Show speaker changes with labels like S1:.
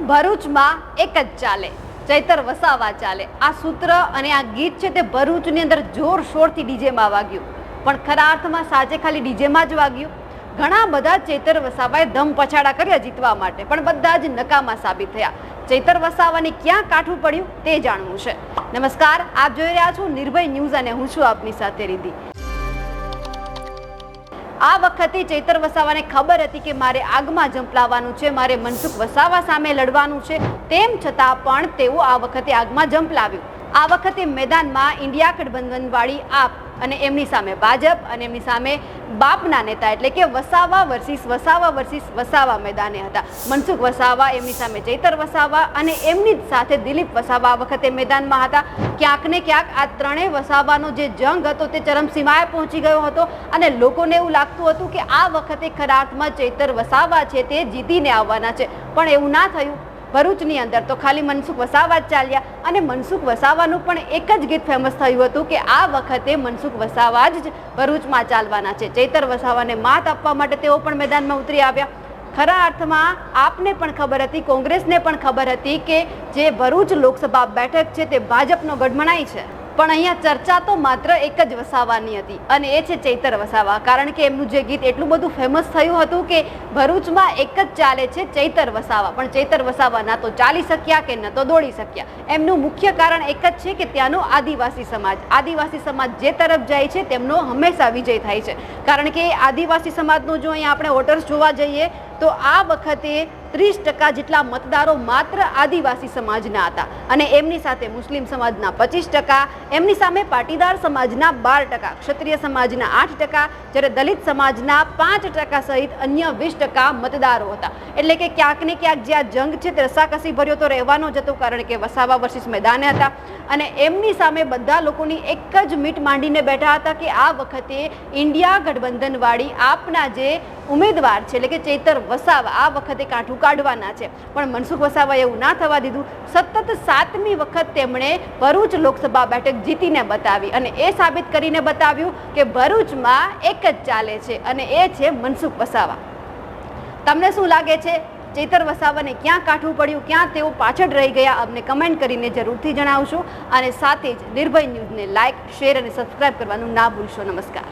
S1: ભરૂચમાં એક જ ચાલે, ચૈતર વસાવા ચાલે. આ સૂત્ર અને આ ગીત છે તે ભરૂચની અંદર જોરશોરથી ડીજેમાં વાગ્યું, પણ ખરા અર્થમાં સાચે ખાલી ડીજેમાં જ વાગ્યું. ઘણા બધા ચૈતર વસાવાએ ધમ પછાડા કર્યા જીતવા માટે, પણ બધા જ નકામા સાબિત થયા. ચૈતર વસાવાને ક્યાં કાઠું પડ્યું તે જાણવું છે. નમસ્કાર, આપ જોઈ રહ્યા છો નિર્ભય ન્યૂઝ અને હું છું આપની સાથે રિદ્ધિ. આ વખતે ચૈતર વસાવાને ખબર હતી કે મારે આગમાં ઝંપલાવવાનું છે, મારે મનસુખ વસાવા સામે લડવાનું છે, તેમ છતાં પણ તેઓ આ વખતે આગમાં ઝંપલાવ્યું. આ વખતે મેદાનમાં ઇન્ડિયા ગઠબંધનવાળી આપ અને એમની સામે ભાજપ અને એમની સામે બાપના નેતા એટલે કે વસાવા વર્સિસ વસાવા મેદાને હતા. મનસુખ વસાવા, એમની સામે ચૈતર વસાવા અને એમની જ સાથે દિલીપ વસાવા આ વખતે મેદાનમાં હતા. ક્યાંક ને ક્યાંક આ ત્રણેય વસાવાનો જે જંગ હતો તે ચરમસીમાએ પહોંચી ગયો હતો અને લોકોને એવું લાગતું હતું કે આ વખતે ખરા અર્થમાં ચૈતર વસાવા છે તે જીતીને આવવાના છે, પણ એવું ના થયું. ભરૂચની અંદર તો ખાલી મનસુખ વસાવા જ ચાલ્યા અને મનસુખ વસાવાનું પણ એક જ ગીત ફેમસ થયું હતું કે આ વખતે મનસુખ વસાવા જ ભરૂચમાં ચાલવાના છે. ચૈતર વસાવાને માત આપવા માટે તેઓ પણ મેદાનમાં ઉતરી આવ્યા. ખરા અર્થમાં આપને પણ ખબર હતી, કોંગ્રેસને પણ ખબર હતી કે જે ભરૂચ લોકસભા બેઠક છે તે ભાજપનો ગઢમણાઈ છે, પણ અહીંયા ચર્ચા તો માત્ર એક જ વસાવાની હતી અને એ છે ચૈતર વસાવા. કારણ કે એમનું જે ગીત એટલું બધું ફેમસ થયું હતું કે ભરૂચમાં એક જ ચાલે છે, ચૈતર વસાવા. પણ ચૈતર વસાવા ના તો ચાલી શક્યા કે ન તો દોડી શક્યા. એમનું મુખ્ય કારણ એક જ છે કે ત્યાંનો આદિવાસી સમાજ જે તરફ જાય છે તેમનો હંમેશા વિજય થાય છે. કારણ કે આદિવાસી સમાજનો જો અહીંયા આપણે વોટર્સ જોવા જઈએ તો આ વખતે 30% જેટલા મતદારો માત્ર આદિવાસી સમાજના હતા અને એમની સાથે મુસ્લિમ સમાજના 25%, એમની સામે પાટીદાર સમાજના 12%, ક્ષત્રિય સમાજના 8%, જ્યારે દલિત સમાજના 5% સહિત અન્ય 20% મતદારો હતા. એટલે કે ક્યાંક ને ક્યાંક જે આ જંગ છે તે રસાકસી ભર્યો તો રહેવાનો જ હતો, કારણ કે વસાવા વર્સિસ મેદાને હતા અને એમની સામે બધા લોકોની એક જ મીટ માંડીને બેઠા હતા કે આ વખતે ઇન્ડિયા ગઠબંધનવાળી આપના જે ઉમેદવાર છે એટલે કે ચૈતર વસાવા આ વખતે કાઠું કાઢવાના છે. પણ મનસુખ વસાવાએ એવું ના થવા દીધું. સતત 7મી વખત તેમણે ભરૂચ લોકસભા બેઠક જીતીને બતાવી અને એ સાબિત કરીને બતાવ્યું કે ભરૂચમાં એક જ ચાલે છે અને એ છે મનસુખ વસાવા. તમને શું લાગે છે? ચૈતર વસાવાને ક્યાં કાઠું પડ્યું, ક્યાં તેઓ પાછળ રહી ગયા? અમને કમેન્ટ કરીને જરૂરથી જણાવશો અને સાથે જ નિર્ભય ન્યૂઝને લાઇક, શેર અને સબસ્ક્રાઇબ કરવાનું ના ભૂલશો. નમસ્કાર.